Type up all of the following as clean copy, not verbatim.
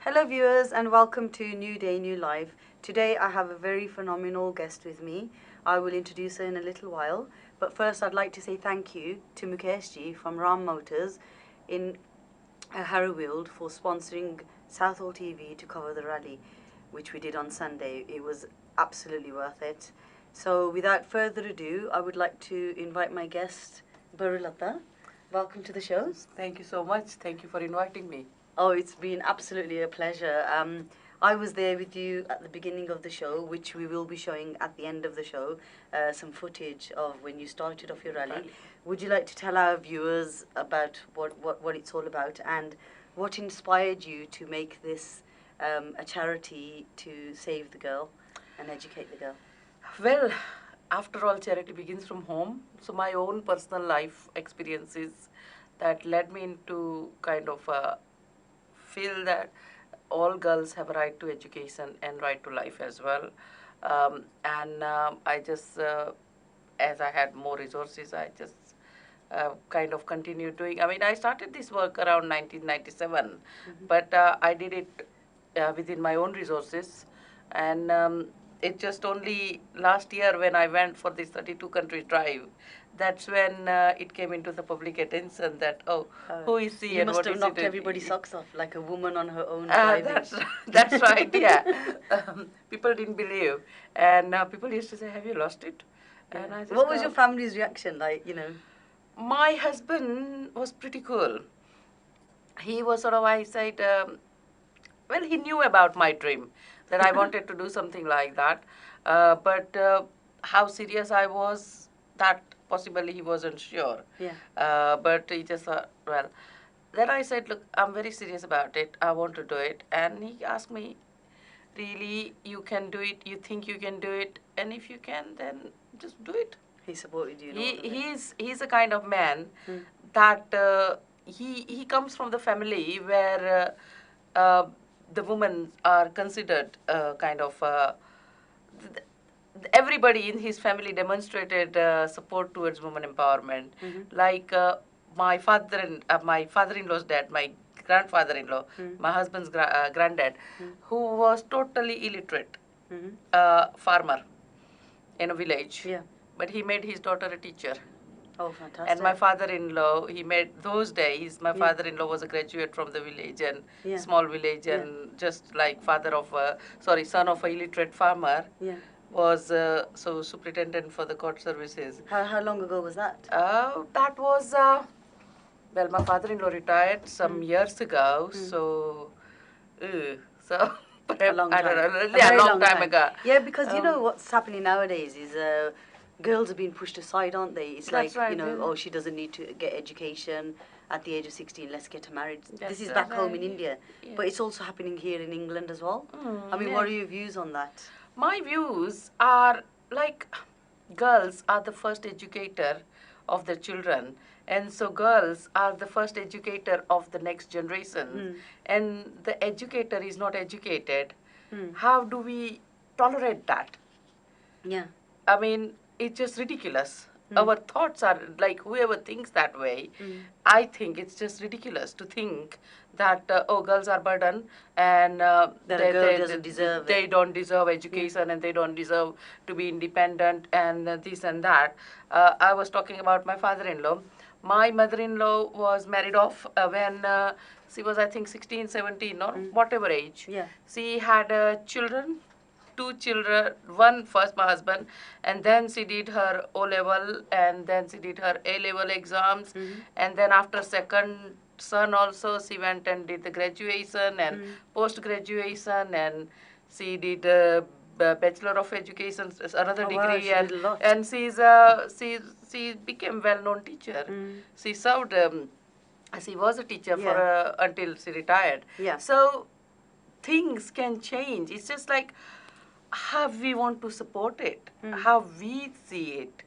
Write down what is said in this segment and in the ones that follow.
Hello viewers and welcome to New Day, New Life. Today I have a very phenomenal guest with me. I will introduce her in a little while. But first I'd like to say thank you to Mukesh ji from Ram Motors in Harrowfield for sponsoring Southall TV to cover the rally, which we did on Sunday. It was absolutely worth it. So without further ado, I would like to invite my guest, Parul. Welcome to the show. Thank you so much. Thank you for inviting me. Oh, it's been absolutely a pleasure. I was there with you at the beginning of the show, which we will be showing at the end of the show, some footage of when you started off your rally. Would you like to tell our viewers about what it's all about and what inspired you to make this a charity to save the girl and educate the girl? Well, after all, charity begins from home. So my own personal life experiences that led me into kind of feel that all girls have a right to education and right to life as well. I just, as I had more resources, I just kind of continued doing. I mean, I started this work around 1997, but I did it within my own resources. And it just only last year when I went for this 32 country drive, that's when it came into the public attention that, who is she You and must what have is knocked it? everybody's socks off like a woman on her own driving. That's right, yeah. People didn't believe. And people used to say, have you lost it? Yeah. And I just What was go, your family's reaction like, you know? My husband was pretty cool. He was sort of, I said, well, he knew about my dream, that I wanted to do something like that. But how serious I was, that possibly he wasn't sure. Yeah. But he just thought, well, then I said, look, I'm very serious about it. I want to do it. And he asked me, really, you can do it? You think you can do it? And if you can, then just do it. He supported you. He's a kind of man that he comes from the family where the women are considered kind of everybody in his family demonstrated support towards women empowerment. Like my father-in-law's dad, my grandfather-in-law, my husband's granddad, who was totally illiterate, farmer in a village. Yeah. But he made his daughter a teacher. Oh, fantastic. And my father-in-law, he made those days, my father-in-law was a graduate from the village and small village and just like son of a illiterate farmer, was so superintendent for the court services. How long ago was that? That was, well, my father-in-law retired some years ago, so A long time. I don't know, A yeah, very long time ago. Yeah, because you know what's happening nowadays is girls are being pushed aside, aren't they? It's That's like, right, you know, yeah. oh, she doesn't need to get education at the age of 16, let's get her married. That's This is back home in right. India. Yeah. But it's also happening here in England as well. I mean, what are your views on that? My views are like girls are the first educator of their children, and so girls are the first educator of the next generation, and the educator is not educated. How do we tolerate that? Yeah. I mean, it's just ridiculous. Our thoughts are like whoever thinks that way. I think it's just ridiculous to think that girls are burden and That a girl doesn't deserve they don't deserve education and they don't deserve to be independent and this and that. I was talking about my father-in-law. My mother-in-law was married off when she was, I think, 16, 17 or whatever age. Yeah. She had children. Two children, one first my husband, and then she did her O-level, and then she did her A-level exams, and then after second son also she went and did the graduation and post-graduation, and she did Bachelor of Education, another Oh, wow, degree, she did a lot. and she became well-known teacher. She served. She was a teacher for until she retired. Yeah. So things can change. It's just like how we want to support it, how we see it.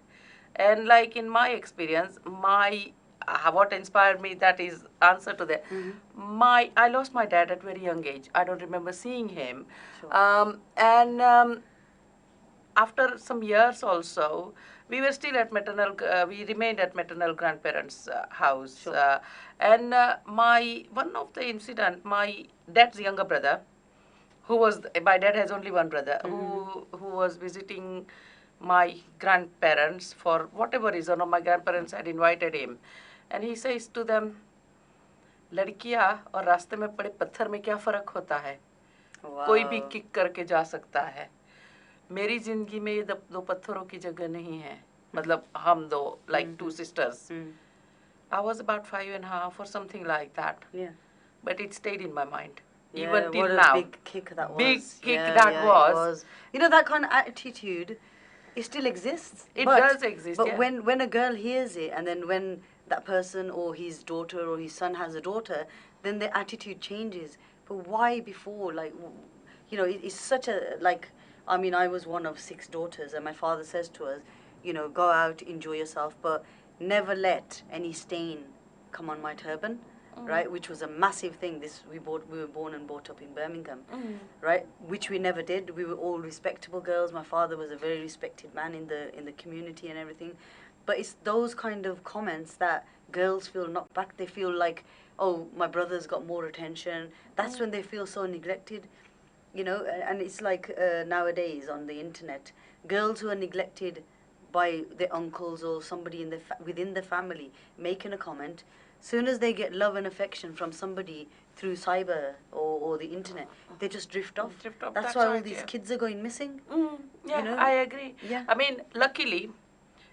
And like in my experience, what inspired me, that is answer to that. I lost my dad at very young age. I don't remember seeing him. Sure. after some years also, we were still at we remained at maternal grandparents' house. Sure. And one of the incident, my dad's younger brother, my dad has only one brother, who was visiting my grandparents for whatever reason, or my grandparents had invited him. And he says to them, लड़कियां और रास्ते में पड़े पत्थर में क्या फर्क होता है? कोई भी किक करके जा सकता है. मेरी जिंदगी में ये दो पत्थरों की जगह नहीं है. मतलब हम दो, like two sisters. I was about 5.5 or something like that. Yeah. But it stayed in my mind. Yeah, even till what a now. big kick that was. Big kick Yeah, that yeah, was. It was. You know, that kind of attitude, it still exists. It does exist, But yeah. when a girl hears it, and then when that person or his daughter or his son has a daughter, then the attitude changes. But why before? Like, you know, it's such a, like, I mean, I was one of 6 daughters, and my father says to us, you know, go out, enjoy yourself, but never let any stain come on my turban. Right, which was a massive thing. We were born and brought up in Birmingham, right? Which we never did. We were all respectable girls. My father was a very respected man in the community and everything. But it's those kind of comments that girls feel knocked back. They feel like, oh, my brother's got more attention. That's when they feel so neglected, you know. And it's like nowadays on the internet, girls who are neglected by their uncles or somebody within the family making a comment. Soon as they get love and affection from somebody through cyber or the internet, they just drift off. That's why all these kids are going missing. Yeah, you know? I agree. Yeah. I mean, luckily,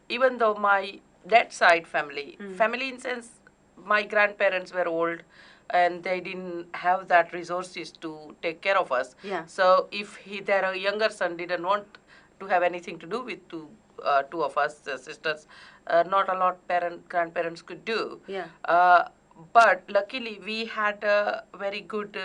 even though my dad's side family in sense, my grandparents were old and they didn't have that resources to take care of us. Yeah. So if their younger son didn't want to have anything to do with two of us sisters, not a lot grandparents could do. Yeah. But luckily we had very good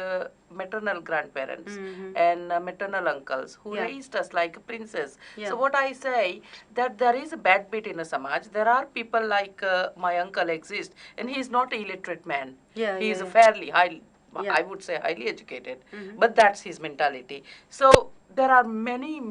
maternal grandparents and maternal uncles who raised us like a princess. Yeah. So what I say, that there is a bad bit in a samaj. There are people like my uncle exist, and he is not an illiterate man. Yeah, he is yeah. a fairly high, Yeah. I would say highly educated, but that's his mentality. So there are many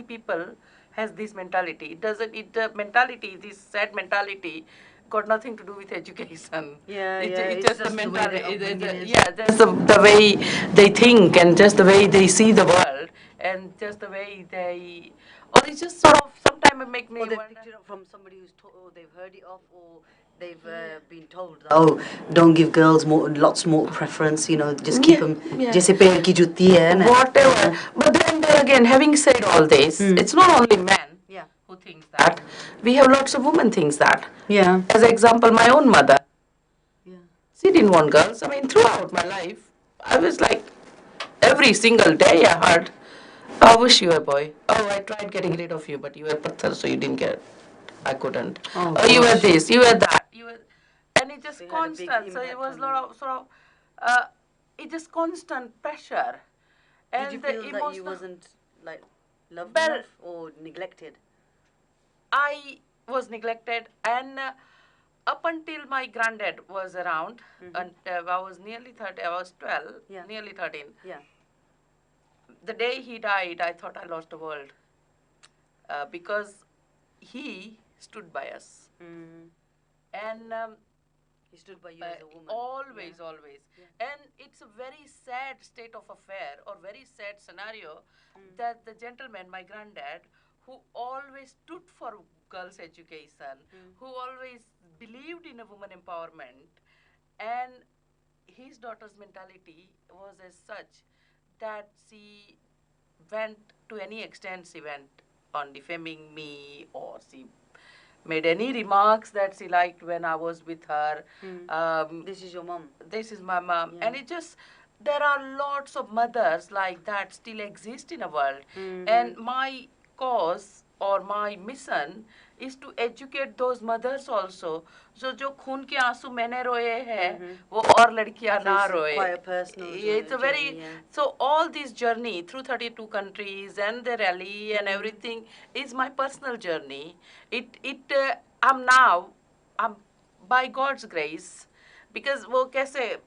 people has this mentality. The mentality, this sad mentality, got nothing to do with education. Yeah, It's just the mentality. Just The way they think and just the way they see the world and just the way they, or it's just sort of, sometimes it make me or they've wonder. picked it up from somebody who's or they've heard it off, or they've been told, oh, don't give girls lots more preference, you know, just keep them, जैसे पेड़ की जुत्ती है ना. Whatever. But then there again, having said all this, it's not only men who thinks that. We have lots of women thinks that. Yeah. As example, my own mother. Yeah. She didn't want girls. I mean, throughout my life, I was like, every single day I heard, I wish you were a boy. Oh, I tried getting rid of you, but you were patthar, so you didn't get. I couldn't. Oh, you were this, you were that, you were, and it just They had a big constant. So it impact was on lot you. of sort of, it just constant pressure. And Did you the feel that you emotional- wasn't like loved Well- enough or neglected? I was neglected, and up until my granddad was around, and I was nearly 30, I was 12, nearly 13. Yeah. The day he died, I thought I lost the world because he stood by us. And He stood by you as a woman. always. And it's a very sad state of affair or very sad scenario that the gentleman, my granddad, who always stood for girls' education, who always believed in a woman empowerment, and his daughter's mentality was as such that she went to any extent, she went on defaming me, or she made any remarks that she liked when I was with her. This is your mom. This is my mom. Yeah. And it just, there are lots of mothers like that still exist in the world. And my cause or my mission is to educate those mothers also. So जो खून के आंसू मैंने रोए हैं, वो और लड़कियां ना So it's रोए. quite a personal It's a very, journey, yeah. so all this journey through 32 countries and the rally and everything is my personal journey. I'm by God's grace, because वो कैसे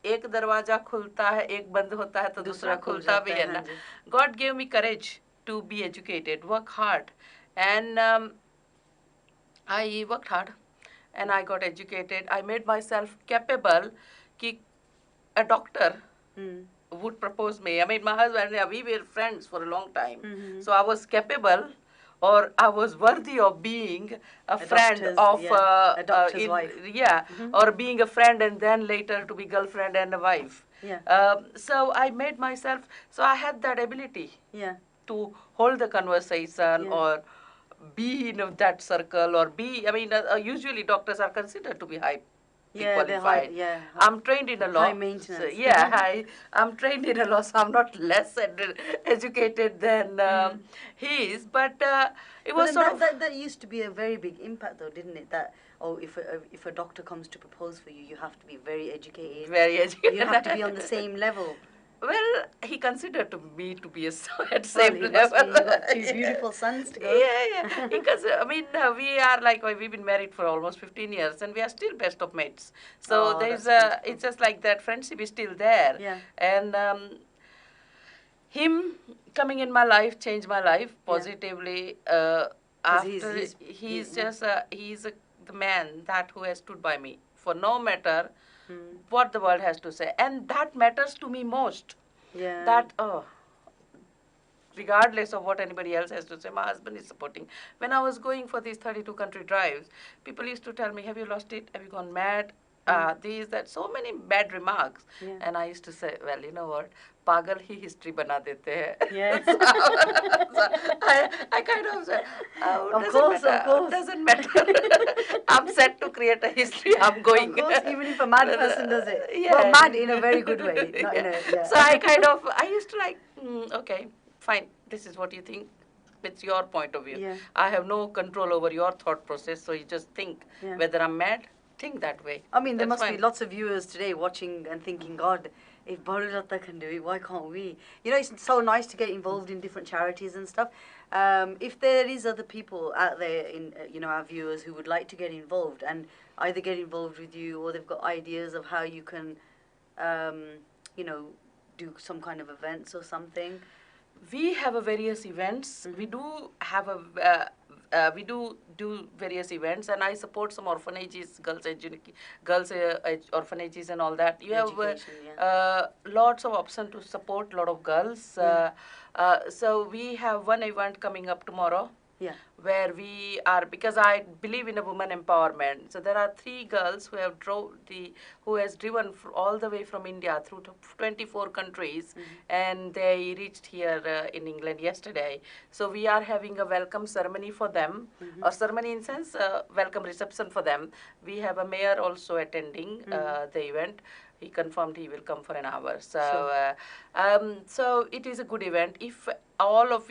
एक दरवाजा खुलता है, एक बंद होता है तो दूसरा खुलता भी है ना. God gave me courage to be educated, work hard. And I worked hard and I got educated. I made myself capable कि a doctor Mm. would propose me. I mean, my husband, yeah, we were friends for a long time. Mm-hmm. So I was capable, or I was worthy of being a friend of, a doctor's wife. yeah, or being a friend and then later to be girlfriend and a wife. Yeah. So I made myself, so I had that ability Yeah. to hold the conversation Yeah. or be in that circle or be, I mean, usually doctors are considered to be highly Yeah, they're qualified. high, yeah. I'm trained in a law. High maintenance. So, yeah, I'm trained in a law, so I'm not less educated than he is. But it was But sort then of... that used to be a very big impact, though, didn't it? That, oh, if a doctor comes to propose for you, you have to be very educated. Very educated. You have to be on the same level. Well, he considered me to be at same Well, level. You've got two beautiful sons to go. Yeah. Because, I mean, we are like, we've been married for almost 15 years and we are still best of mates. So there's it's just like that friendship is still there. Yeah. And him coming in my life changed my life positively. After he's the man that who has stood by me for no matter what the world has to say, and that matters to me most. Yeah. That regardless of what anybody else has to say, my husband is supporting. When I was going for these 32 country drives, people used to tell me, have you lost it? Have you gone mad? So many bad remarks. Yeah. And I used to say, well, you know what? Pagal hi history bana dete hai. Yes. So I kind of said, doesn't matter. I'm set to create a history. I'm going. Of course, even if a mad person does it. Yeah. Well, mad in a very good way. Not in a, yeah. So I used to like, okay, fine, this is what you think. It's your point of view. Yeah. I have no control over your thought process, so you just think whether I'm mad, think that way. I mean, there That's must fine. be lots of viewers today watching and thinking, God, if Parul can do it, why can't we? You know, it's so nice to get involved in different charities and stuff. If there is other people out there in, our viewers who would like to get involved and either get involved with you or they've got ideas of how you can, do some kind of events or something. We have various events. We do have we do various events, and I support some orphanages, girls orphanages and all that. You have lots of options to support a lot of girls. So we have one event coming up tomorrow. Yeah. Where we are, because I believe in a woman empowerment. So there are 3 girls who have driven all the way from India through 24 countries, and they reached here in England yesterday. So we are having a welcome ceremony for them, or ceremony in sense, welcome reception for them. We have a mayor also attending the event. He confirmed he will come for an hour. So, so it is a good event. If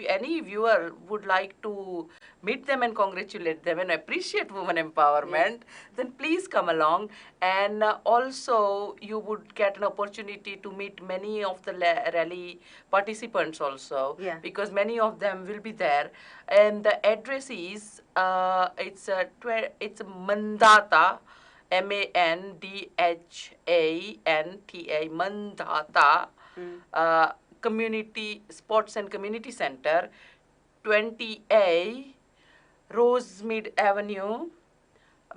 any viewer would like to meet them and congratulate them and appreciate women empowerment, then please come along. And also, you would get an opportunity to meet many of the rally participants also, because many of them will be there. And the address is it's Mandata. Mandhata, Mandhata Community Sports and Community Center, 20A Rosemead Avenue,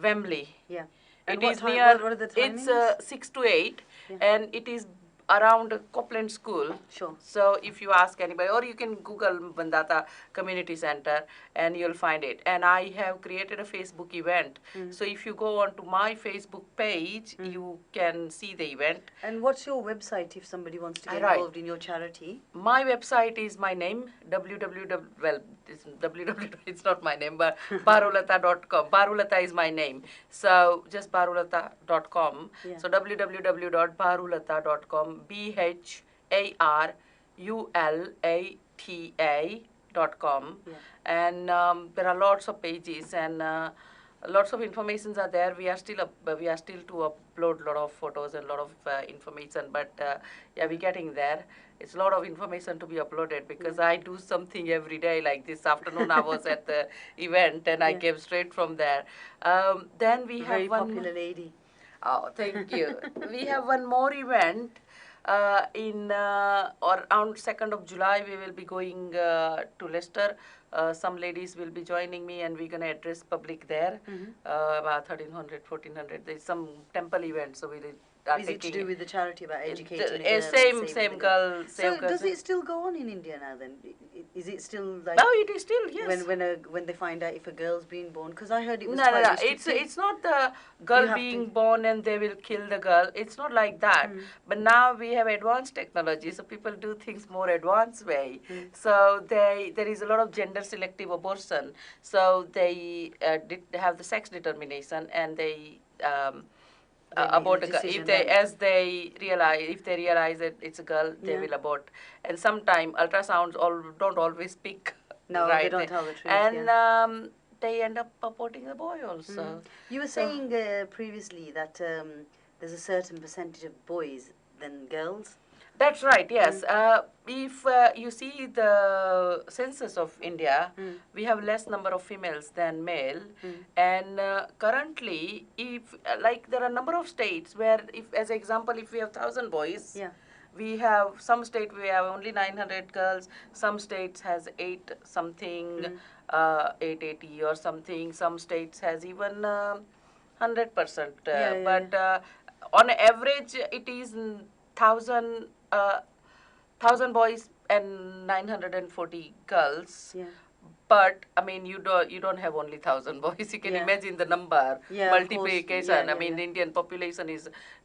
Wembley. Yeah. And it is near. What are the timings? It's 6 to 8, and it is around Copeland School. Sure. So if you ask anybody, or you can Google Mandata Community Center and you'll find it. And I have created a Facebook event. So if you go onto my Facebook page, you can see the event. And what's your website if somebody wants to get involved in your charity? My website is my name, it's not my name, but parulata.com. Parulata is my name. So just parulata.com. So www.parulata.com. BHARULATA.com. And there are lots of pages and lots of informations are there. We are still to upload a lot of photos and a lot of information, but we're getting there. It's a lot of information to be uploaded because I do something every day. Like this afternoon, I was at the event and I came straight from there. Then we have very popular lady. Oh, thank you. We have one more event In or around 2nd of July, we will be going to Leicester. Some ladies will be joining me, and we're going to address public there. About 1300, 1400. There's some temple event, so we are Is it to taking do with the charity about educating a girl and same saving the girl, same So girl. does it still go on in India now then? Is it still like No, it is still, yes. when they find out if a girl's been born? Because I heard it was No, quite restricted. it's not the girl have being to- born and they will kill the girl. It's not like that. But now we have advanced technology, so people do things more advanced way. So there is a lot of gender selective abortion. So they have the sex determination, and they They make abort the a girl. decision If they then. if they realize that it's a girl, they Yeah. will abort. And sometimes ultrasounds don't always speak. No, right they don't there. tell the truth. And yeah. they end up aborting the boy also. You were So- saying previously that there's a certain percentage of boys than girls. That's right, yes. If you see the census of India, we have less number of females than male. And currently, if like there are a number of states where, if as example, if we have 1,000 boys, Yeah. we have some state we have only 900 girls. Some states has 8 something, 880 or something. Some states has even 100%. But on average, it is 1,000 boys and 940 girls. Yeah. But I mean, you don't have only 1,000 boys. You can Yeah. imagine the number Yeah, of course. multiplication. Yeah, I mean, yeah. the Indian population is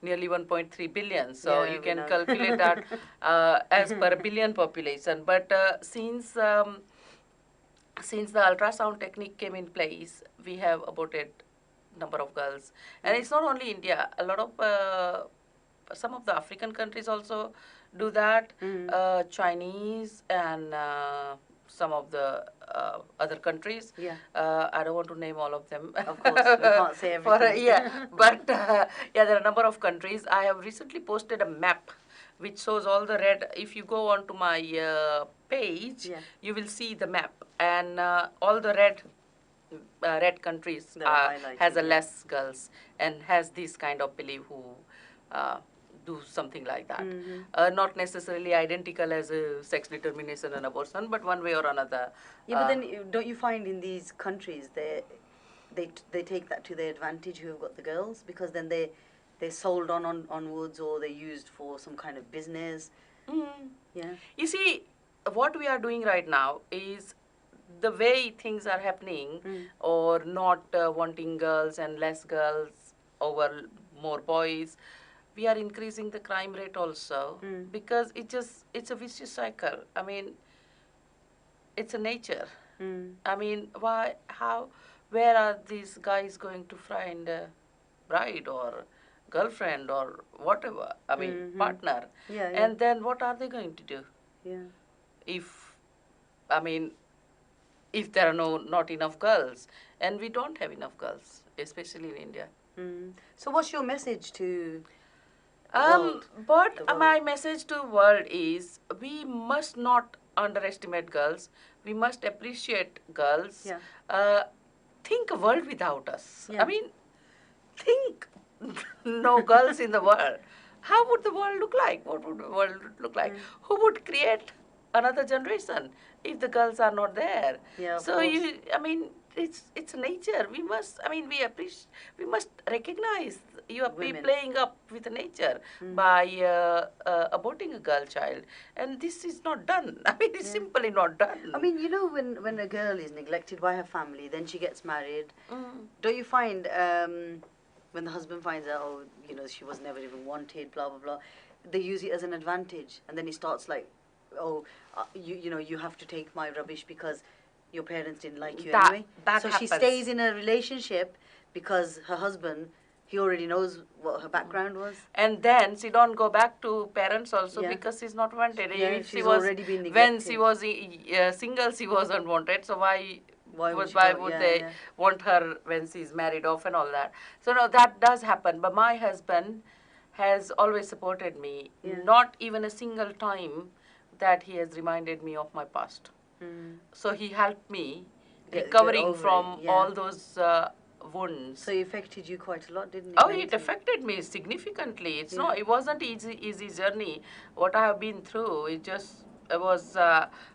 nearly 1.3 billion, so Yeah, you we can know. calculate that as per billion population. But since the ultrasound technique came in place, we have aborted number of girls, and it's not only India. A lot of some of the African countries also do that. Chinese and some of the other countries. Yeah. I don't want to name all of them. Of course, we can't say everything. Yeah, but yeah, there are a number of countries. I have recently posted a map which shows all the red. If you go onto my page, Yeah. you will see the map, and all the red countries That are highlighted, has a yeah. less girls and has this kind of belief who do something like that. Not necessarily identical as sex determination and abortion, but one way or another. Yeah, but then don't you find in these countries they take that to their advantage who have got the girls, because then they're sold onwards, or they're used for some kind of business. Yeah. You see, what we are doing right now is the way things are happening, or not wanting girls and less girls over more boys. We are increasing the crime rate also, because it's a vicious cycle. I mean, it's a nature. I mean, where are these guys going to find a bride or girlfriend or whatever? I mean, partner. Yeah, And then what are they going to do? Yeah. If there are not enough girls, and we don't have enough girls, especially in India. So what's your message to the But world? my message to the world is, we must not underestimate girls. We must appreciate girls. Yeah. Think a world without us. Yeah. I mean, think no girls in the world. How would the world look like? What would the world look like? Who would create another generation if the girls are not there? Yeah, of So course. I mean, it's nature. We must. I mean, we must recognize you are Women. playing up with nature by aborting a girl child, and this is not done. I mean, it's simply not done. I mean, you know, when a girl is neglected by her family, then she gets married. Don't you find when the husband finds out, oh, you know, she was never even wanted, blah blah blah, they use it as an advantage, and then he starts like, oh, you know, you have to take my rubbish because your parents didn't like you anyway. So she happens. stays in a relationship because her husband, he already knows what her background was. And then she don't go back to parents also, Yeah. because she's not wanted. Yeah, If she's already been when neglected. she was single, she wasn't wanted. So why Why would she why go? would Yeah, they yeah. want her when she's married off and all that? So no, that does happen. But my husband has always supported me. Yeah. Not even a single time that he has reminded me of my past. So he helped me Get recovering over it, from yeah. all those wounds. So it affected you quite a lot, didn't it? Oh, it mentally? affected me significantly. It's Yeah. no, it wasn't easy journey. What I have been through, it was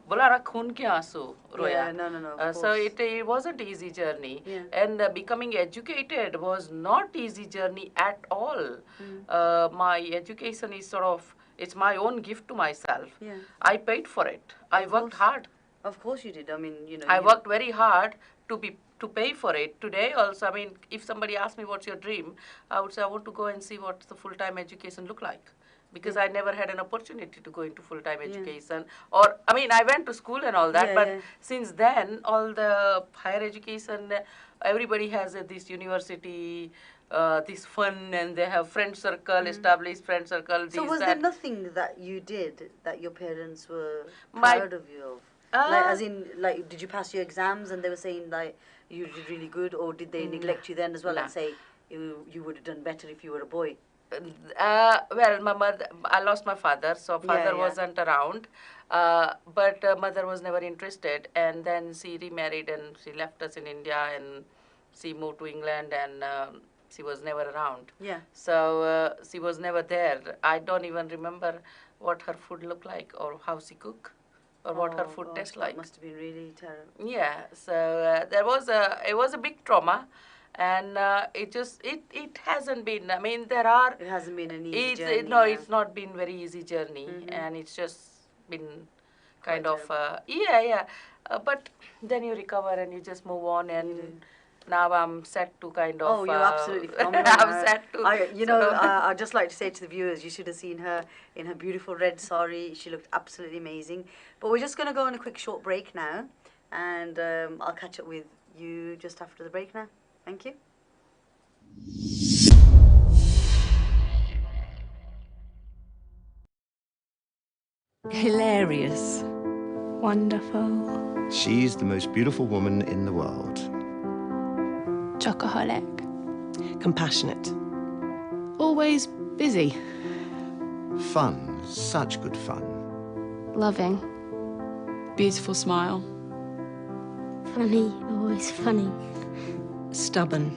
bola khun ke aansu roya. Yeah, no, of So course. it wasn't easy journey, Yeah. and becoming educated was not easy journey at all. My education is sort of, it's my own gift to myself. Yeah. I paid for it. I worked course. hard. Of course you did. I mean, I worked very hard to pay for it. Today also, I mean, if somebody asks me what's your dream, I would say I want to go and see what the full-time education look like, because I never had an opportunity to go into full-time education. Or I mean, I went to school and all that, but since then, all the higher education, everybody has this university. This fun, and they have friend circle, established friend circle. So was there nothing that you did that your parents were My- proud of you of? Like, as in, like, did you pass your exams and they were saying, like, you did really good, or did they neglect you then as well and say you would have done better if you were a boy? Well, my mother, I lost my father, so father wasn't around. But mother was never interested, and then she remarried and she left us in India, and she moved to England, and she was never around. Yeah. So she was never there. I don't even remember what her food looked like or how she cooked, or what her food tastes like. That must have been really terrible. Yeah, so it was a big trauma, and it hasn't been. I mean, It hasn't been an easy journey. No, it's not been very easy journey, and it's just been kind of but then you recover and you just move on, and now I'm set to kind of. Oh, you're absolutely phenomenal. I'm set to. I'd just like to say to the viewers, you should have seen her in her beautiful red sari. She looked absolutely amazing. But we're just going to go on a quick short break now, and I'll catch up with you just after the break now. Thank you. Hilarious. Wonderful. She's the most beautiful woman in the world. Chocoholic. Compassionate. Always busy. Fun, such good fun. Loving. Beautiful smile. Funny, always funny. Stubborn.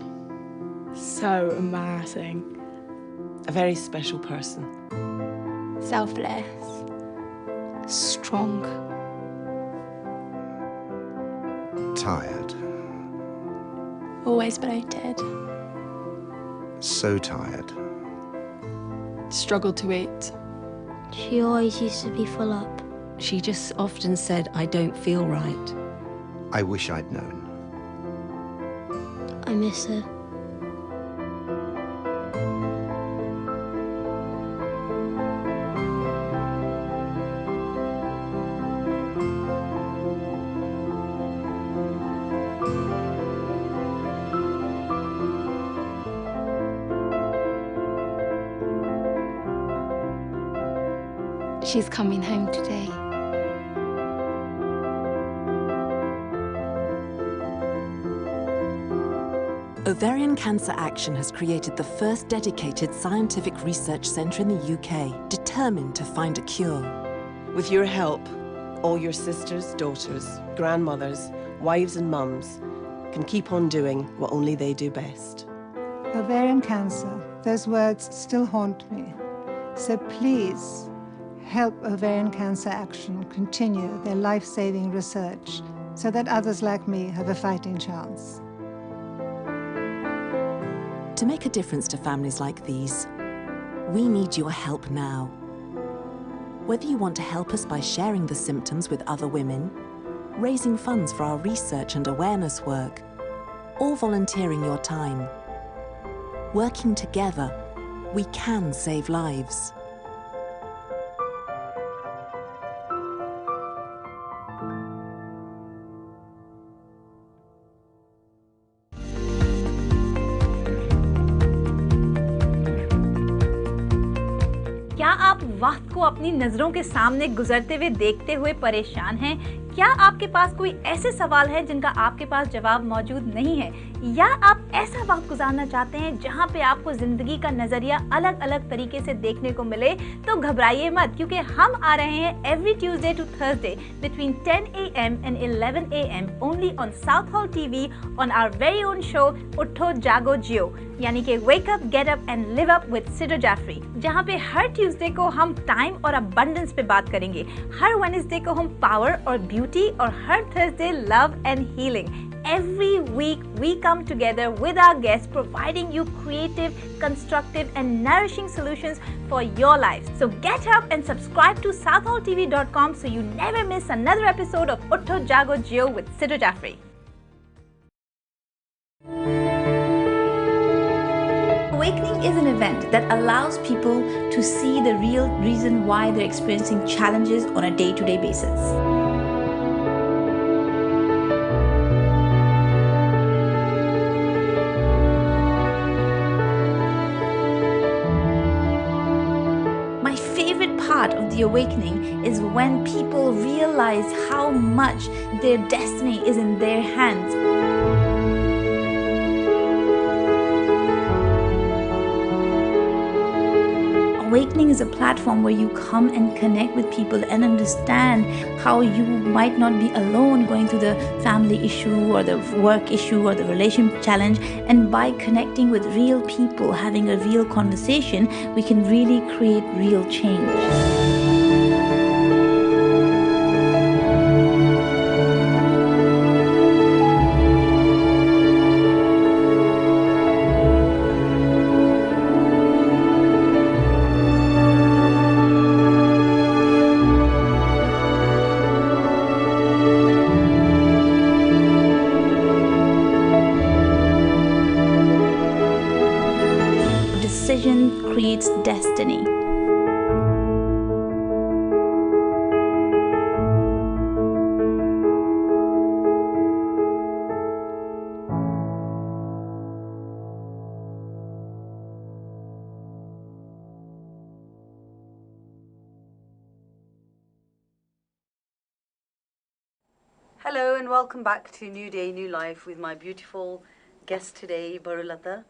So embarrassing. A very special person. Selfless. Strong. Tired. Always bloated. So tired. Struggled to eat. She always used to be full up. She just often said, I don't feel right. I wish I'd known. I miss her. She's coming home today. Ovarian Cancer Action has created the first dedicated scientific research centre in the UK, determined to find a cure. With your help, all your sisters, daughters, grandmothers, wives and mums can keep on doing what only they do best. Ovarian cancer, those words still haunt me. So please, help Ovarian Cancer Action continue their life-saving research so that others like me have a fighting chance. To make a difference to families like these, we need your help now. Whether you want to help us by sharing the symptoms with other women, raising funds for our research and awareness work, or volunteering your time, working together, we can save lives. क्या आप वक्त को अपनी नजरों के सामने गुजरते हुए देखते हुए परेशान हैं? क्या आपके पास कोई ऐसे सवाल है जिनका आपके पास जवाब मौजूद नहीं है, या आप ऐसा वक्त गुजारना चाहते हैं जहां पे आपको जिंदगी का नजरिया अलग अलग तरीके से देखने को मिले? तो घबराइए मत, क्योंकि हम आ रहे हैं every Tuesday to Thursday between 10 AM and 11 AM only on Southall TV on our very own show Utho Jago Jiyo, यानी कि wake up, get up and live up with Sido Jaffrey, जहां पे हर ट्यूसडे को हम टाइम और अबंडेंस पे बात करेंगे, हर वेडनेसडे को हम पावर और ब्यूटी, और हर Thursday love and healing. Every week we come together with our guests, providing you creative, constructive and nourishing solutions for your life. So get up and subscribe to southaltv.com so you never miss another episode of Utto Jago Jio with Sidhu Jaffrey. Awakening is an event that allows people to see the real reason why they're experiencing challenges on a day-to-day basis. Part of the awakening is when people realize how much their destiny is in their hands. Awakening is a platform where you come and connect with people and understand how you might not be alone going through the family issue or the work issue or the relationship challenge, and by connecting with real people, having a real conversation, we can really create real change. Decision creates destiny. Hello and welcome back to New Day, New Life with my beautiful guest today, Parul.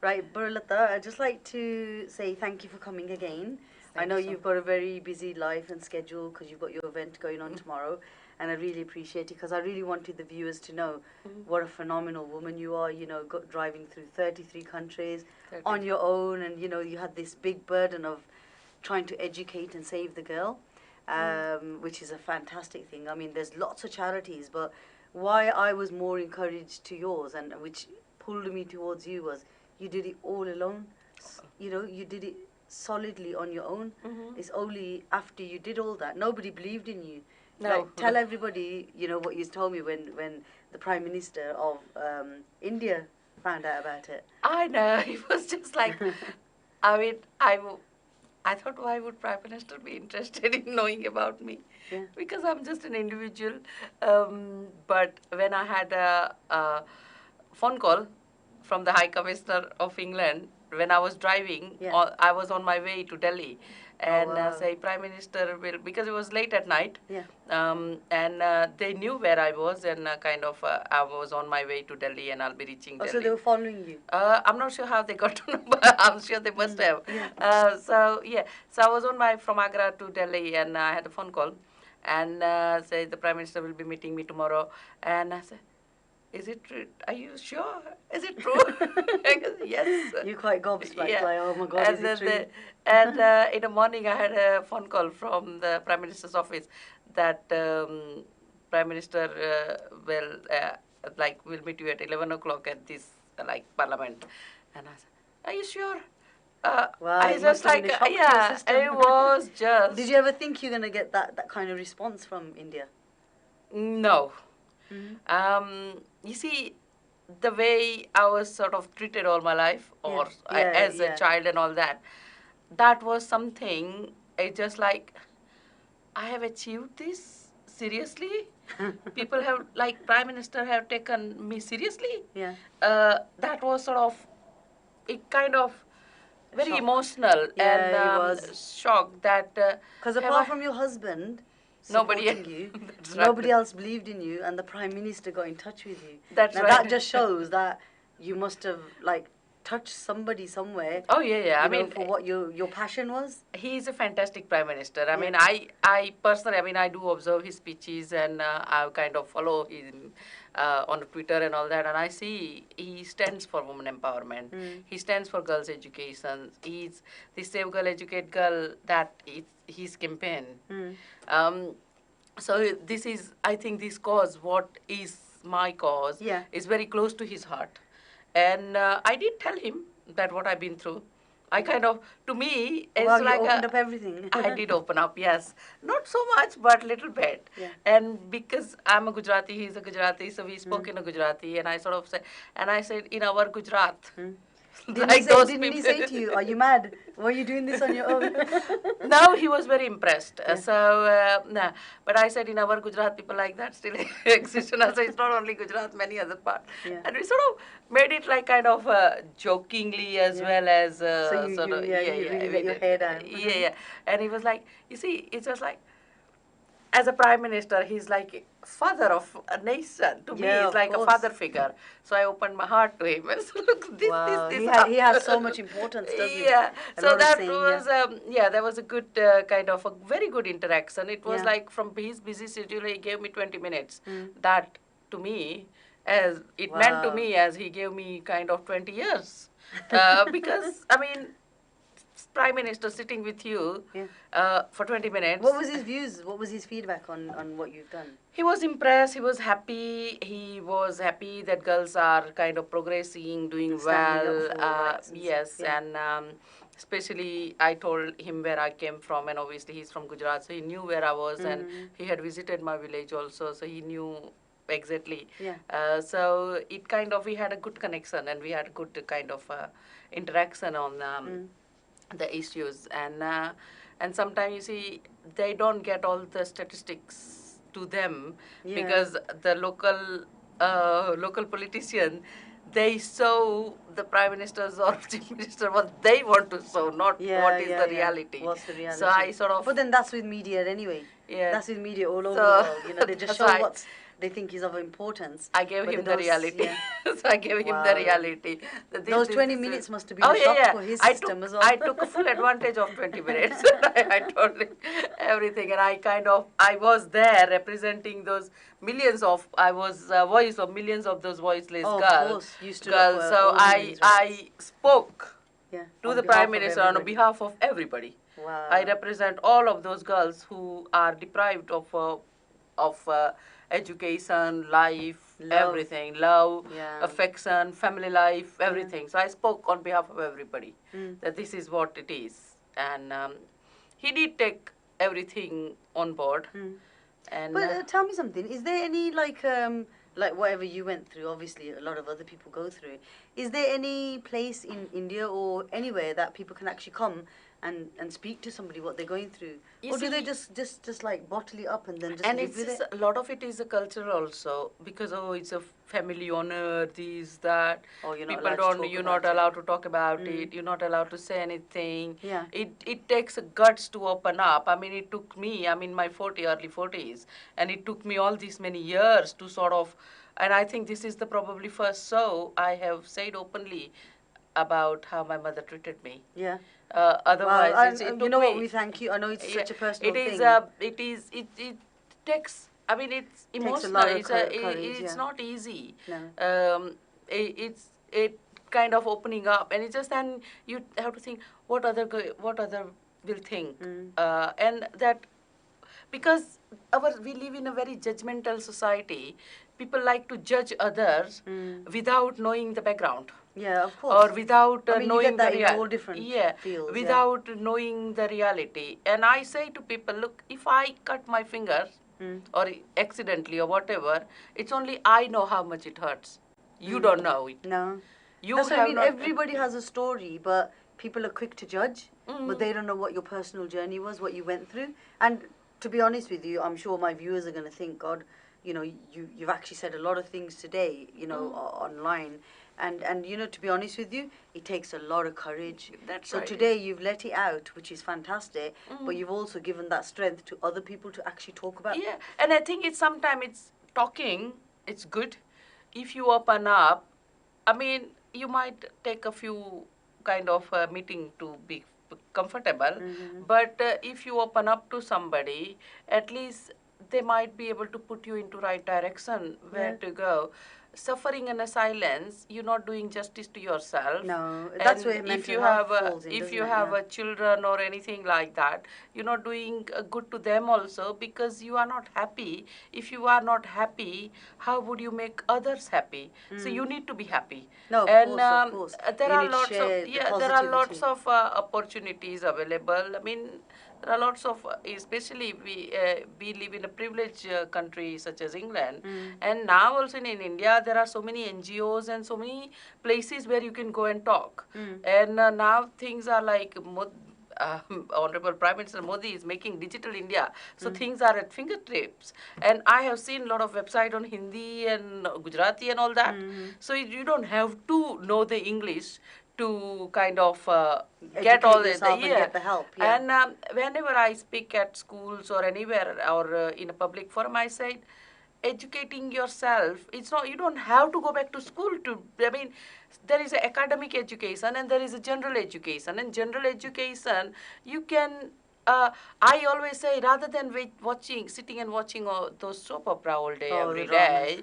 Right, Parul, I'd just like to say thank you for coming again. I know you've got a very busy life and schedule because you've got your event going on tomorrow, and I really appreciate it because I really wanted the viewers to know what a phenomenal woman you are, you know, driving through 33 countries on your own, and, you know, you had this big burden of trying to educate and save the girl. Which is a fantastic thing. I mean, there's lots of charities, but why I was more encouraged to yours, and which pulled me towards you, was you did it all alone. You know, you did it solidly on your own. It's only after you did all that, nobody believed in you. No. Like, tell everybody, you know, what you told me when the Prime Minister of India found out about it. I know, it was just like, I mean, I thought, why would Prime Minister be interested in knowing about me? Yeah. Because I'm just an individual. But when I had a phone call from the High Commissioner of England, when I was driving, I was on my way to Delhi. And say, Prime Minister will, because it was late at night, and they knew where I was, and I was on my way to Delhi, and I'll be reaching Delhi. So they were following you? I'm not sure how they got to know, but I'm sure they must have. So I was on my from Agra to Delhi, and I had a phone call, and say the Prime Minister will be meeting me tomorrow, and I said, is it true? Are you sure? Is it true? Yes. You're quite gobsmacked, like, oh my God, and is it true? And in the morning, I had a phone call from the Prime Minister's office that Prime Minister will meet you at 11 o'clock at this Parliament. And I said, are you sure? Wow, I it just must have been a shock to your system. it was just. Did you ever think you're going to get that kind of response from India? No. You see, the way I was sort of treated all my life, or as a child and all that, that was something, it's just like, I have achieved this, seriously? People have, like, Prime Minister have taken me seriously? Yeah. That was sort of, it kind of very shock. emotional Yeah, and he was. shocked that. Because have apart I- from your husband Nobody- supporting you, That's right. nobody else believed in you, and the Prime Minister got in touch with you. That's now right. that just shows that you must have like touched somebody somewhere. Oh yeah. I mean, for what your passion was. he's a fantastic prime minister. I mean, Yeah. I personally, I mean, I do observe his speeches and I kind of follow him on Twitter and all that, and I see he stands for women empowerment. He stands for girls' education. He's the Save Girl, Educate Girl. That is his campaign. So this is, I think, this cause, what is my cause, Yeah. is very close to his heart. And I did tell him that what I've been through. I kind of, to me, it's Wow, you like opened up everything. I did open up, yes. Not so much, but little bit. Yeah. And because I'm a Gujarati, he's a Gujarati, so we spoke in a Gujarati, and I sort of said, and I said, in our Gujarat. Didn't he say to you, "Are you mad? Why are you doing this on your own?" No, he was very impressed. Nah. But I said, in our Gujarat, people like that still exist. And I said, it's not only Gujarat, many other parts. Yeah. And we sort of made it like kind of jokingly as well as So you, sort of, you really let your hair down. Yeah. And he was like, you see, it's just like, as a prime minister, he's like father of a nation. To me, Yeah, he's of like course. a father figure. So I opened my heart to him. And so look, Wow, this he has so much importance, doesn't he? Yeah. A So lot of that saying, was that was a good kind of a very good interaction. It was Yeah. like from his busy schedule, he gave me 20 minutes. That to me, as it meant to Wow. me, as he gave me kind of 20 years, because I mean, prime minister sitting with you for 20 minutes. What was his views? What was his feedback on what you've done? He was impressed. He was happy. He was happy that girls are kind of progressing, doing Standing well. up for rights and Yes, stuff, yeah. and especially I told him where I came from, and obviously he's from Gujarat, so he knew where I was, and he had visited my village also, so he knew exactly. Yeah. So it kind of, we had a good connection, and we had good kind of interaction on the issues, and sometimes you see they don't get all the statistics to them Yeah. because the local politician, they show the prime ministers or chief minister what they want to show, not what is the reality. What's the reality? So I sort of, But then that's with media anyway. Yeah. That's with media all over So, the world. You know, they just that's show why what they think is of importance. I gave but him they the don't reality. yeah. So I gave him the Wow. reality. That Those 20 is- minutes must have been a shock for his system as well. I took full advantage of 20 minutes. I told him everything, and I was there representing those millions of, I was voice of millions of those voiceless Oh, of girls. course. You stood up for So all women's rights. I spoke Yeah. to On the behalf prime of minister on everybody. behalf of everybody. Wow. I represent all of those girls who are deprived of education, life, Love. everything, love, Yeah. affection, family life, everything. So I spoke on behalf of everybody Mm. that this is what it is, and he did take everything on board. And But tell me something. Is there any like whatever you went through? Obviously, a lot of other people go through it. Is there any place in India or anywhere that people can actually come and speak to somebody what they're going through, You or do see- they just like bottle it up and then just and live with it's it? a lot of it is a culture also, because it's a family honor, this, that. Oh, you're not People allowed to don't, talk you're about not it. allowed to talk about it, you're not allowed to say anything. Yeah. It takes guts to open up. I mean, it took me, I'm in my early 40s, and it took me all these many years to sort of, and I think this is the probably first show I have said openly about how my mother treated me. Yeah. Otherwise, Wow, it and took you know what? me- We thank you. I know it's such a yeah, personal it is, thing. it takes, I mean, it's a emotional. lot of It's, courage, it's yeah. not easy. No. It kind of opening up, and it's just then you have to think what other will think, and that because we live in a very judgmental society. People like to judge others without knowing the background. Yeah, of course. Or without I mean, you knowing get that the in all different fields, yeah. without knowing the reality. And I say to people, look, if I cut my fingers or accidentally or whatever, it's only I know how much it hurts. You don't know it. No. You That's what I have mean. not- Everybody has a story, but people are quick to judge, but they don't know what your personal journey was, what you went through. And to be honest with you, I'm sure my viewers are going to think, God, you know, you've actually said a lot of things today, you know, online, And you know, to be honest with you, it takes a lot of courage. That's so right. today you've let it out, which is fantastic, but you've also given that strength to other people to actually talk about. Yeah, and I think it's sometimes it's talking, it's good. If you open up, I mean, you might take a few kind of meeting to be comfortable, but if you open up to somebody, at least they might be able to put you into right direction, where to go. Suffering in a silence, you're not doing justice to yourself. No, that's where mental health falls in, if you doesn't it? have children or anything like that, you're not doing good to them also, because you are not happy. If you are not happy, how would you make others happy? So you need to be happy. No, of course. There You are need to lots share of the there are lots positivity. of opportunities available. I mean, there are lots of, especially we live in a privileged country such as England, and now also in India there are so many NGOs and so many places where you can go and talk. And now things are like Honorable Prime Minister Modi is making digital India, so things are at fingertips. And I have seen a lot of website on Hindi and Gujarati and all that. So you don't have to know the English to kind of get all this. And get the help. Yeah. And whenever I speak at schools or anywhere or in a public forum, I say, educating yourself, it's not, you don't have to go back to school to, I mean, there is a academic education and there is a general education. And general education, you can, I always say, rather than sitting and watching those soap opera all day, every day,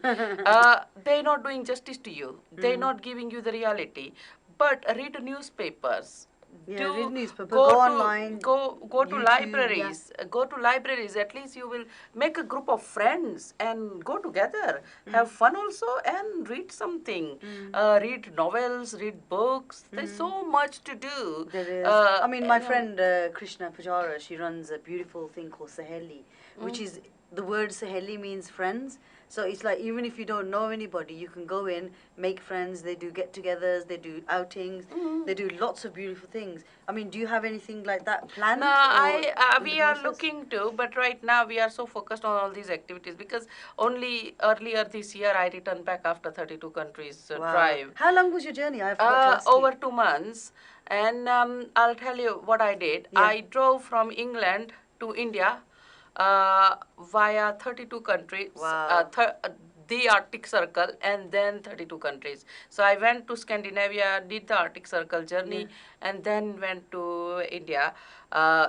they're not doing justice to you. They're not giving you the reality. But read newspapers. Read newspaper, go online, go to YouTube, libraries. Go to libraries. At least you will make a group of friends and go together. Have fun also and read something. Read novels, read books. There's so much to do. There is. I mean, my friend Krishna Pujara, she runs a beautiful thing called Saheli, which is, the word Saheli means friends. So it's like, even if you don't know anybody, you can go in, make friends. They do get-togethers, they do outings, they do lots of beautiful things. I mean, do you have anything like that planned? No, we are looking to, but right now we are so focused on all these activities, because only earlier this year I returned back after 32 countries drive. How long was your journey? I forgot to ask you. Over 2 months. And I'll tell you what I did. Yeah. I drove from England to India via 32 countries, the Arctic Circle, and then 32 countries. So I went to Scandinavia, did the Arctic Circle journey, and then went to India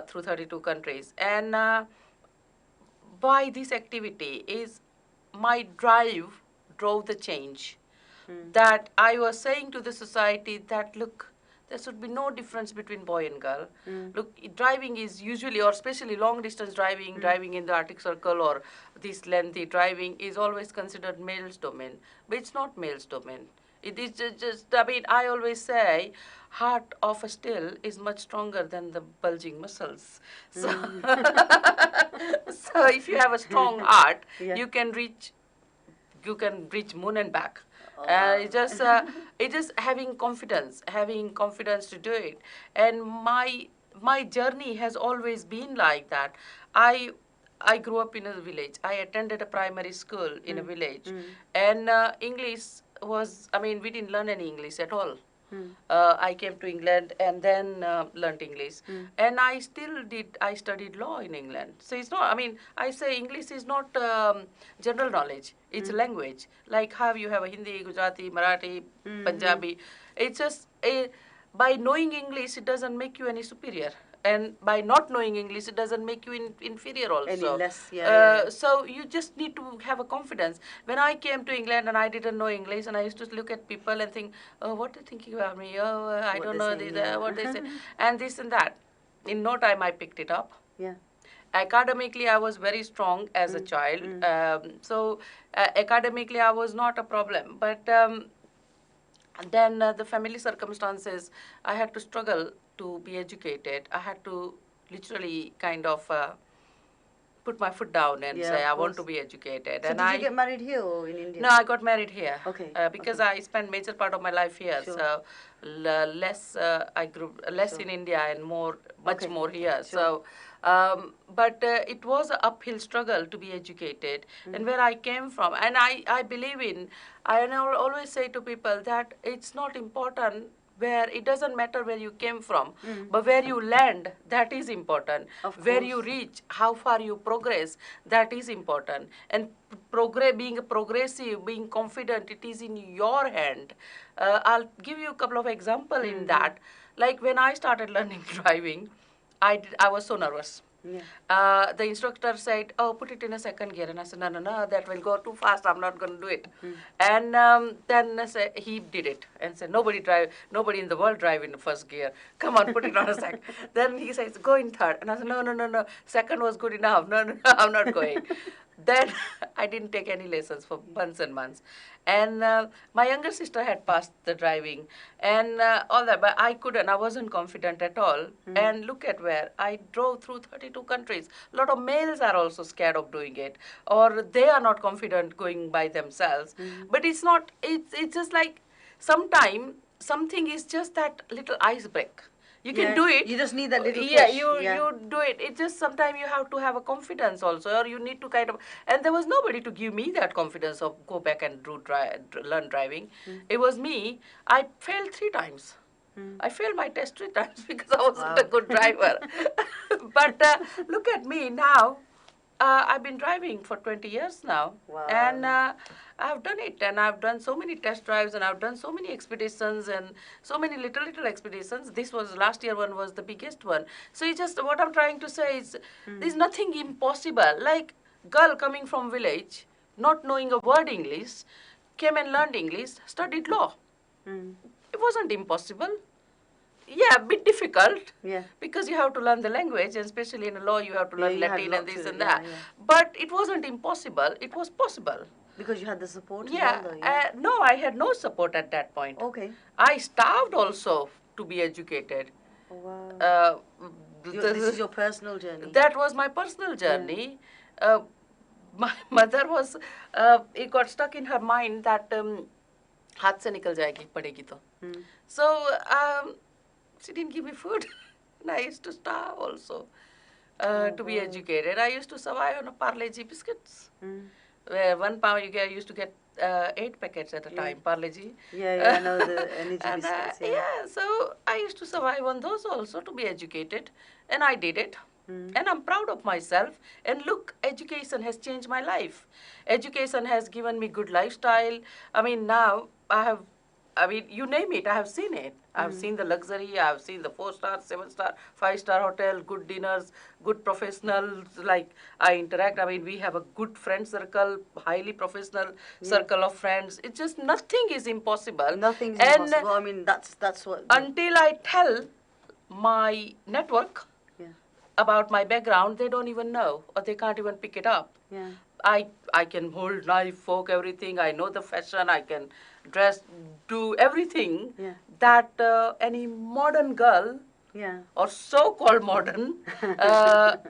through 32 countries. And by this activity is my drive drove the change. That I was saying to the society that, look, there should be no difference between boy and girl. Look, driving is usually, or especially long distance driving, driving in the Arctic Circle or this lengthy driving is always considered male's domain. But it's not male's domain. It is just, I mean, I always say, heart of a still is much stronger than the bulging muscles. So, so if you have a strong heart, you can reach moon and back. It's just having confidence to do it. And my journey has always been like that. I grew up in a village. I attended a primary school in a village, and English was, I mean, we didn't learn any English at all. I came to England and then learned English. And I studied law in England. So it's not, I mean, I say English is not general knowledge. It's a language. Like how you have a Hindi, Gujarati, Marathi, Punjabi. It's just, by knowing English, it doesn't make you any superior. And by not knowing English, it doesn't make you inferior also. Any less, So you just need to have a confidence. When I came to England and I didn't know English, and I used to look at people and think, oh, what are they thinking about me? Oh, I don't know what they say. And this and that. In no time, I picked it up. Yeah. Academically, I was very strong as a child. So academically, I was not a problem. But then the family circumstances, I had to struggle to be educated. I had to literally kind of put my foot down and Yeah, say of I want to course. be educated. So and did you get married here or in India? No, I got married here. Okay. Because okay. I spent major part of my life here. Sure. So less I grew less Sure. in India and much Okay. more here. Sure. So, but it was an uphill struggle to be educated. And where I came from, and I believe in, I always say to people that it's not important where it doesn't matter where you came from, but where you land, that is important. Of Where you course. reach, how far you progress, that is important. And being progressive, being confident, it is in your hand. I'll give you a couple of examples in that. Like when I started learning driving, I was so nervous. Yeah. The instructor said, "Oh, put it in a second gear," and I said, "No, no, no, that will go too fast. I'm not going to do it." And then he did it and said, "Nobody in the world drive in the first gear. Come on, put it on a second." Then he says, "Go in third," and I said, "No, no, no, no. Second was good enough. No, no, no, I'm not going." Then I didn't take any lessons for months and months. And my younger sister had passed the driving and all that, but I couldn't. I wasn't confident at all. And look at where I drove through 32 countries. A lot of males are also scared of doing it, or they are not confident going by themselves. But it's not. It's just like sometimes something is just that little ice break. You can do it. You just need that little Yeah, push. you do it. It just sometimes you have to have a confidence also, or you need to kind of. And there was nobody to give me that confidence of go back and learn driving. It was me. I failed 3 times. I failed my test 3 times because I wasn't a good driver. But look at me now. I've been driving for 20 years now. Wow. And I've done it. And I've done so many test drives and I've done so many expeditions and so many little expeditions. This was last year one was the biggest one. So it's just what I'm trying to say is there's nothing impossible. Like girl coming from village, not knowing a word English, came and learned English, studied law. It wasn't impossible. Yeah, a bit difficult. Yeah. Because you have to learn the language, and especially in law, you have to learn you had Latin lot and this to- and yeah, that. yeah. But it wasn't impossible. It was possible. Because you had the support as Yeah. well, though, No, I had no support at that point. Okay. I starved also to be educated. Oh, wow. This is your personal journey. That was my personal journey. My mother was, it got stuck in her mind that हाथ से निकल जाएगी पढ़ेगी तो. So she didn't give me food. And I used to starve also to be educated. I used to survive on a Parle-G biscuits. Where £1 used to get 8 packets at a time, Parle-G. Yeah, I know the energy And, biscuits. yeah, so I used to survive on those also to be educated. And I did it. And I'm proud of myself. And look, education has changed my life. Education has given me good lifestyle. I mean, now you name it, I have seen it. I have seen the luxury, I have seen the 4-star, 7-star, 5-star hotel, good dinners, good professionals, like I interact. I mean, we have a good friend circle, highly professional circle of friends. It's just nothing is impossible. Nothing's impossible. I mean, that's what... Until I tell my network about my background, they don't even know, or they can't even pick it up. Yeah. I can hold knife, fork, everything. I know the fashion. I can dress, do everything that any modern girl or so-called modern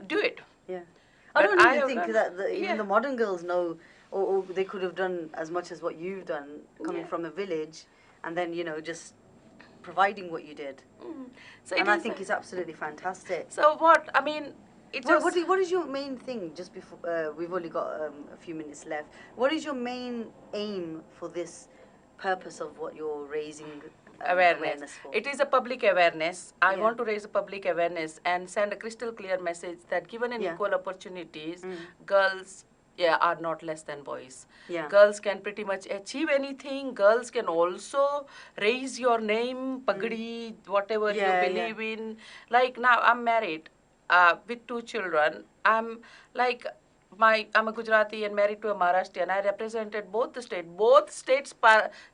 do it. Yeah. I But don't I even have think done- that even the modern girls know, or they could have done as much as what you've done, coming from a village, and then, just providing what you did. So And it I is- think it's absolutely fantastic. So what, I mean, it What just... what is your main thing, just before, we've only got a few minutes left, what is your main aim for this purpose of what you're raising awareness for? It is a public awareness. I Yeah. want to raise a public awareness and send a crystal clear message that given an equal opportunities, girls are not less than boys. Yeah. Girls can pretty much achieve anything. Girls can also raise your name, pagdi, whatever you believe in. Like now, I'm married with 2 children. I'm a Gujarati and married to a Maharashtrian. I represented both the states. Both states'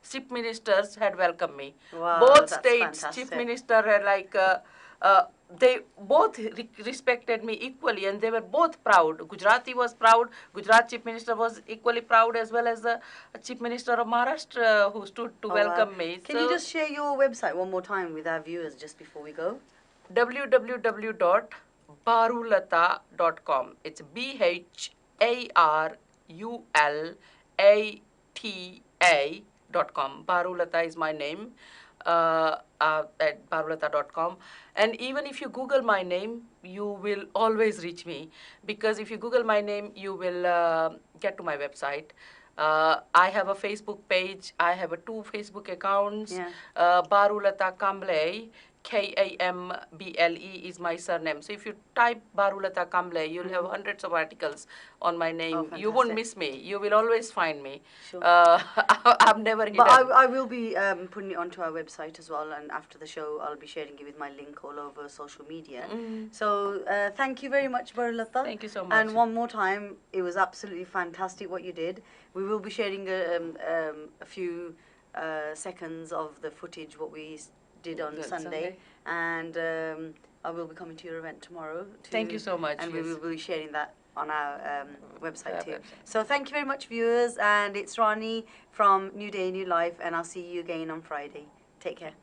chief ministers had welcomed me. Wow, Both that's states' chief fantastic. minister had they both respected me equally, and they were both proud. Gujarati was proud. Gujarat chief minister was equally proud, as well as the chief minister of Maharashtra who stood to welcome me. Can you just share your website one more time with our viewers just before we go? Barulata.com. It's BHARULATA.com. Barulata is my name at barulata.com. And even if you Google my name, you will always reach me, because if you Google my name, you will get to my website. I have a Facebook page. I have 2 Facebook accounts. Yeah. Barulata Kamble, Kamble is my surname. So if you type Barulata Kamble, you'll have hundreds of articles on my name. Oh, You won't fantastic. miss me. You will always find me. Sure. I'm never hidden. But I will be putting it onto our website as well, and after the show, I'll be sharing it with my link all over social media. So thank you very much, Barulata. Thank you so much. And one more time, it was absolutely fantastic what you did. We will be sharing a few seconds of the footage what we did on Sunday, and I will be coming to your event tomorrow. Thank you so much. And yes. we will be sharing that on our website too. Website. So thank you very much, viewers, and it's Rani from New Day, New Life, and I'll see you again on Friday. Take care.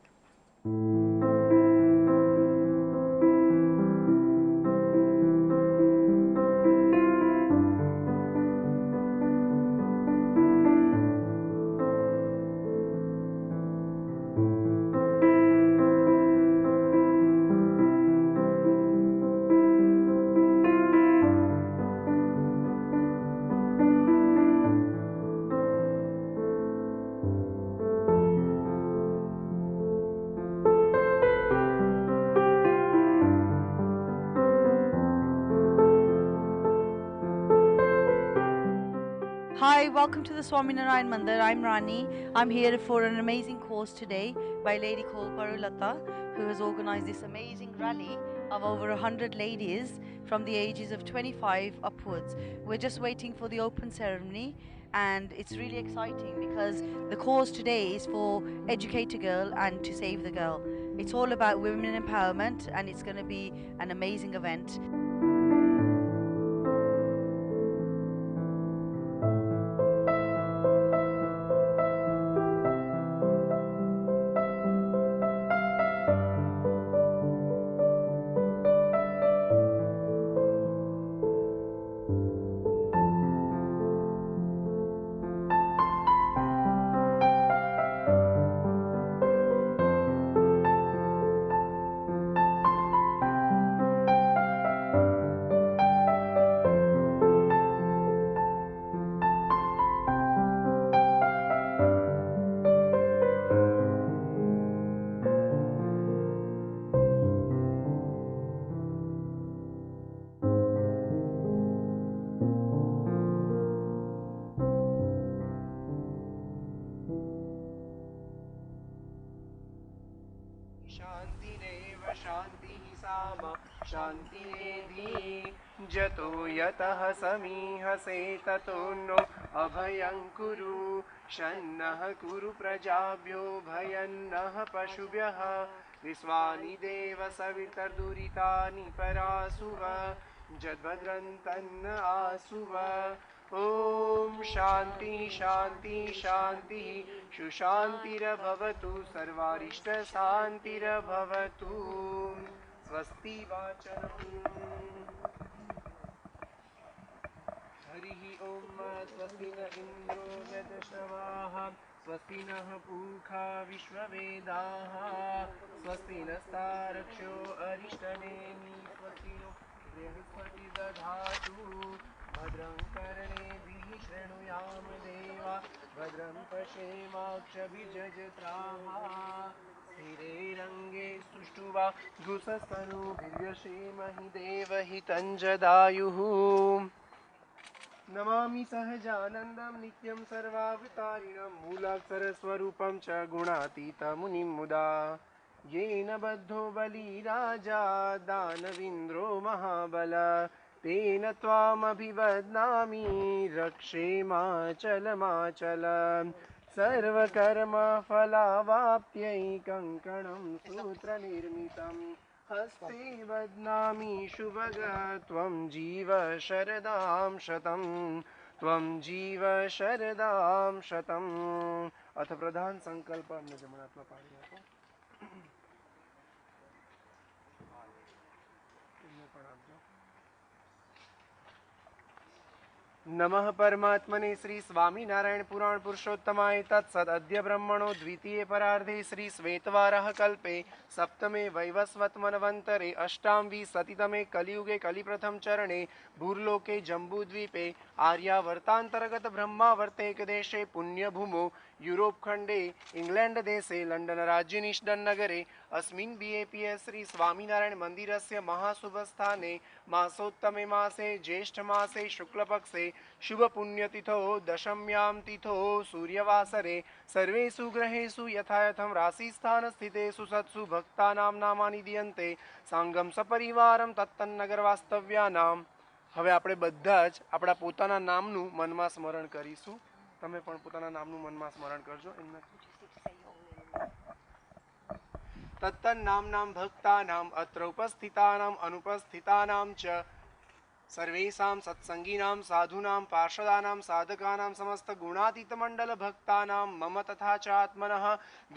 Hi, welcome to the Swaminarayan Mandir. I'm Rani. I'm here for an amazing course today by a lady called Parul, who has organized this amazing rally of over 100 ladies from the ages of 25 upwards. We're just waiting for the open ceremony, and it's really exciting because the cause today is for Educate a Girl and to Save the Girl. It's all about women empowerment, and it's going to be an amazing event. शान्तिरेव शान्तिः साम शान्तिरेधि जतो यतः समीहसे ततो no अभयं कुरु शन्नः कुरु प्रजाभ्यो भयन्नः पशुभ्यः विश्वानि देव सवितर्दुरितानि परासुव जद्भद्रन्तन्न आसुव ॐ शान्ति शान्ति शान्तिः सुशान्तिरभवतु सर्वारिष्टशान्तिरभवतु स्वस्ति वाचनम् हरिः ॐ स्वस्ति न इन्द्रो यजश्रवाः स्वस्ति नः पूषा विश्ववेदाः स्वस्ति नस्तारक्षो अरिष्टनेमि स्वस्ति नो बृहस्पति दधातु भद्रं कर्णेभिः शृणुयाम देवा भद्रं पश्येमाक्षभिजजत्राः स्थिरैरङ्गे सुष्ठुवा घुसस्तनूभिर्यशेमहि देवहितं जदायुः नमामि सहजानन्दं नित्यं सर्वावतारिणं मूलाक्षरस्वरूपं च गुणातीतमुनिं मुदा येन बद्धो बलिराजा दानवीन्द्रो महाबल तेन त्वामभिवदनामि रक्षेमाचलमाचल सर्वकर्मफलावाप्त्यै कङ्कणं सूत्रनिर्मितं हस्ते बध्नामि शुभग त्वं जीव शरदां शतं त्वं जीव शरदां शतम् अथ प्रधान संकल्प हमने जमुनात्मा पाड़ी है नमः परमात्मने श्री स्वामीनारायण पुराण पुरुषोत्तमाय तत्सद अद्य ब्रह्मणो द्वितीये परार्धे श्री श्वेतवारः कल्पे सप्तमे वैवस्वत मनवन्तरे अष्टाविंशतितमे कलियुगे कलिप्रथम चरणे भूर्लोके जम्बूद्वीपे आर्यावर्तान्तर्गत ब्रह्मावर्तेकदेशे पुण्यभूमौ यूरोप खंडे इंग्लैंड देशे लंडन राज्ये निष्डन् नगरे अस्मिन् बीएपीएस श्री स्वामीनारायण मंदिरस्य महाशुभस्थाने मासोत्तमे मासे ज्येष्ठ मासे शुक्लपक्षे शुभ पुण्यतिथौ दशम्यां तिथौ सूर्यवासरे सर्वेषु ग्रहेषु यथायथं राशिस्थान स्थितेषु सत्सु भक्तानां नामानि दीयन्ते सांगम सपरिवारं तत्तन्नगर वास्तव्यानाम। હવે આપણે બધા જ આપણા પોતાના નામનું મનમાં સ્મરણ કરીશું. તમે પણ પોતાના નામનું મનમાં સ્મરણ કરજો. તત્તન્નામ્નાં ભક્તાનામ અત્ર ઉપસ્થિતાનામ અનુપસ્થિતાનામ ચ सर्वेषां सत्संगिनां साधूनां पार्षदानां साधकानां समस्त गुणातीत मंडल भक्तानां मम तथा च आत्मनः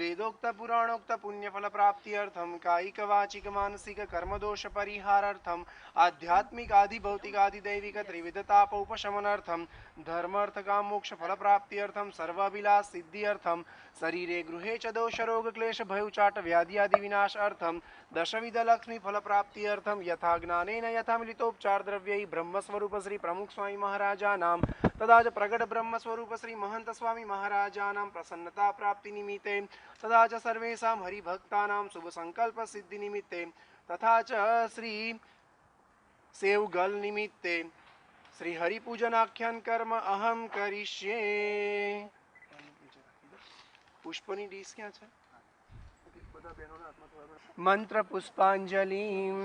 वेदोक्त पुराणोक्त पुण्यफल प्राप्त्यर्थं कायिक वाचिक मानसिक कर्मदोष परिहारार्थं आध्यात्मिक आदि भौतिक आदि दैविक त्रिविध ताप उपशमनार्थं धर्मार्थ काम मोक्ष फल प्राप्त्यर्थं सर्वाभिलाष सिद्ध्यर्थं शरीरे गृहे च दोष रोग क्लेश भयोचाट व्याधि आदि विनाशार्थं दशविध लक्ष्मी फल प्राप्त्यर्थं यथा ज्ञानेन यथा मिलितोपचार द्रव्यै ब्रह्मस्वरूप श्री प्रमुख स्वामी महाराजानां तदा च प्रगट ब्रह्मस्वरूप श्री महंत स्वामी महाराजानां प्रसन्नता प्राप्ति निमित्ते तदा च सर्वेषां हरिभक्तानां शुभ संकल्प सिद्धि निमित्ते तथा च श्री सेवगल निमित्ते श्री हरिपूजनाख्यान कर्म अहम करिष्ये। पुष्पनी डीस क्या है? मंत्र पुष्पांजलिं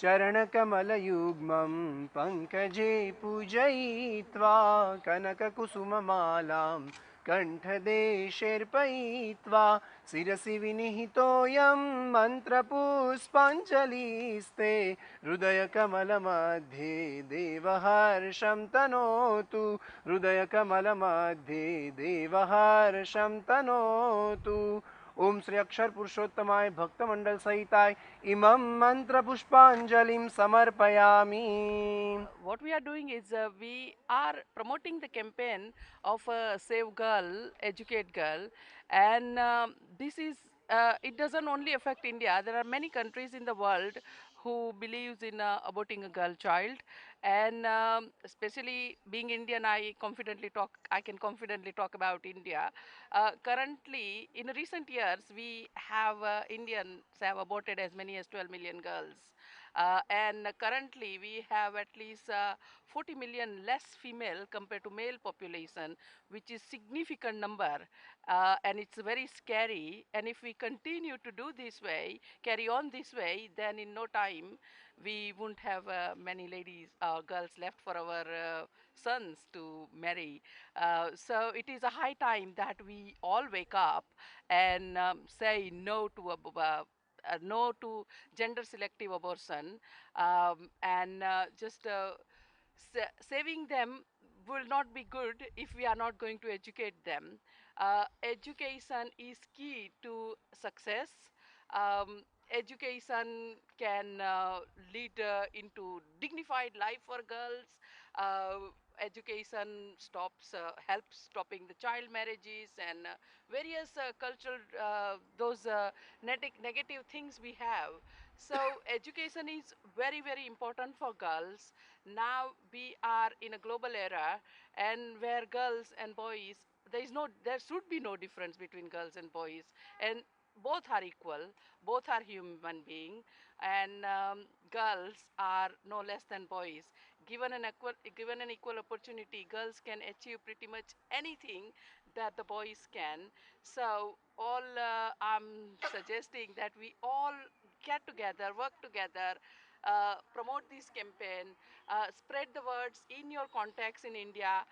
चरणकमलयुग्मं पंकजे पूजयित्वा कनककुसुममालां कंठदेशेऽर्पयित्वा शिरसि विनिहितोऽयं मन्त्रपुष्पाञ्जलिस्ते हृदयकमलमध्ये देवहर्षं तनोतु हृदयकमलमध्ये देवहर्षं तनोतु। ओम श्री अक्षर पुरुषोत्तमाय भक्तमंडल सहिताय इमं मंत्र पुष्पांजलिं समर्पयामि। What we are doing is we are promoting the campaign of Save Girl, Educate Girl, and this is it doesn't only affect India. There are many countries in the world who believes in aborting a girl child, and especially being Indian, I can confidently talk about India. Currently, in recent years, we have Indians have aborted as many as 12 million girls. And currently we have at least 40 million less female compared to male population, which is significant number, and it's very scary. And if we continue to do this way, carry on this way, then in no time we won't have many ladies girls left for our sons to marry. So it is a high time that we all wake up and say no to no to gender selective abortion, and just saving them will not be good if we are not going to educate them. Education is key to success. Education can lead into dignified life for girls. Education helps stopping the child marriages and various cultural those negative things we have. So education is very very important for girls. Now we are in a global era, and where girls and boys, there should be no difference between girls and boys, and both are equal, both are human being, and girls are no less than boys. Given an equal opportunity, girls can achieve pretty much anything that the boys can. So all I'm suggesting that we all get together, work together, promote this campaign, spread the words in your contacts in India,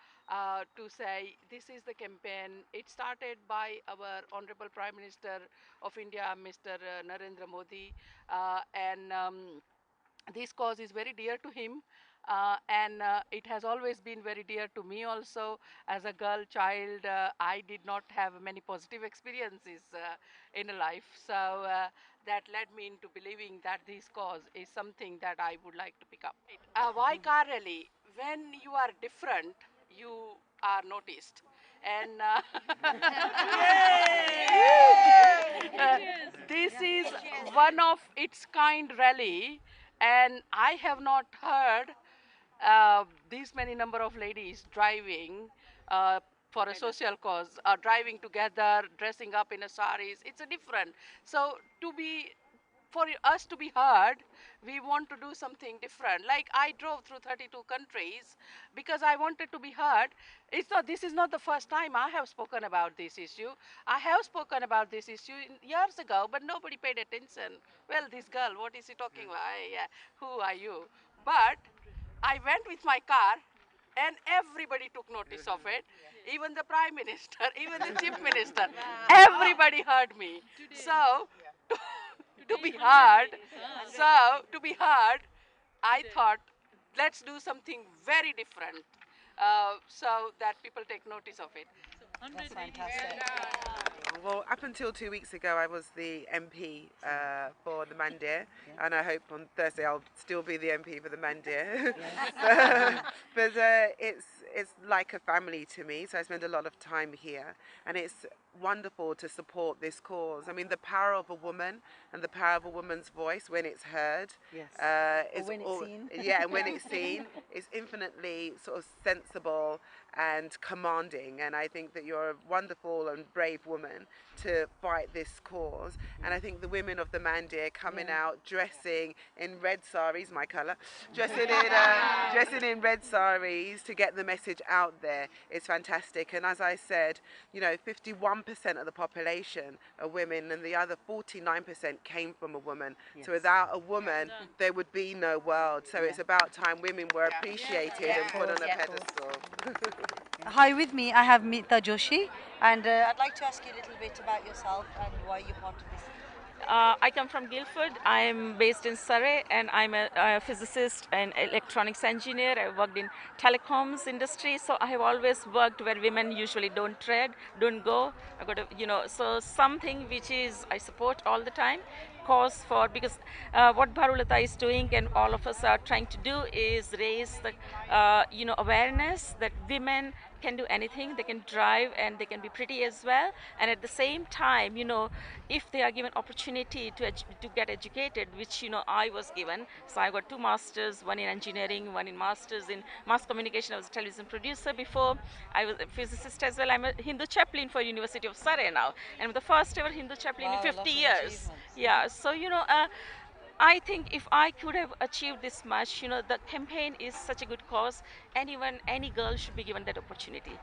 to say this is the campaign. It started by our Honorable Prime Minister of India, Mr. Narendra Modi, and this cause is very dear to him, and it has always been very dear to me also. As a girl child, I did not have many positive experiences in life, so that led me into believing that this cause is something that I would like to pick up. Why car rally? when you are different, you are noticed. And this is one of its kind rally, and I have not heard these many number of ladies driving for a social cause, driving together, dressing up in a saris. It's a different. So for us to be heard, we want to do something different. Like I drove through 32 countries because I wanted to be heard. This is not the first time I have spoken about this issue. I have spoken about this issue years ago, but nobody paid attention. Well, this girl, what is she talking about? Who are you? But I went with my car and everybody took notice of it. Even the Prime Minister, even the Chief Minister, everybody heard me. So, to be heard, I thought, let's do something very different so that people take notice of it. That's fantastic. Well, up until 2 weeks ago, I was the MP for the Mandir, and I hope on Thursday I'll still be the MP for the Mandir. But it's like a family to me, so I spend a lot of time here, and it's wonderful to support this cause. I mean, the power of a woman and the power of a woman's voice when it's heard, Or when it's seen. Yeah, and when it's seen, is infinitely sort of sensible and commanding. And I think that you're a wonderful and brave woman to fight this cause. And I think the women of the Mandir coming out dressing in red saris, my colour, dressing in red saris to get the message out there is fantastic. And as I said, you know, 51% of the population are women, and the other 49% came from a woman. So without a woman, there would be no world. So it's about time women were appreciated and put on a pedestal. Hi, with me I have Meeta Joshi, and I'd like to ask you a little bit about yourself and why you're part of this. I come from Guildford. I'm based in Surrey, and I'm a physicist and electronics engineer. I worked in telecoms industry, so I have always worked where women usually don't tread, don't go. I got to, so something which is I support all the time. Cause for, because what Bharulata is doing and all of us are trying to do is raise the awareness that women can do anything. They can drive and they can be pretty as well, and at the same time, if they are given opportunity to get educated, which I was given. So I got 2 masters, one in engineering, one in masters in mass communication. I was a television producer before. I was a physicist as well. I'm a Hindu chaplain for University of Surrey now, and I'm the first ever Hindu chaplain in 50 years. Yeah, so I think if I could have achieved this much, the campaign is such a good cause. Any girl should be given that opportunity.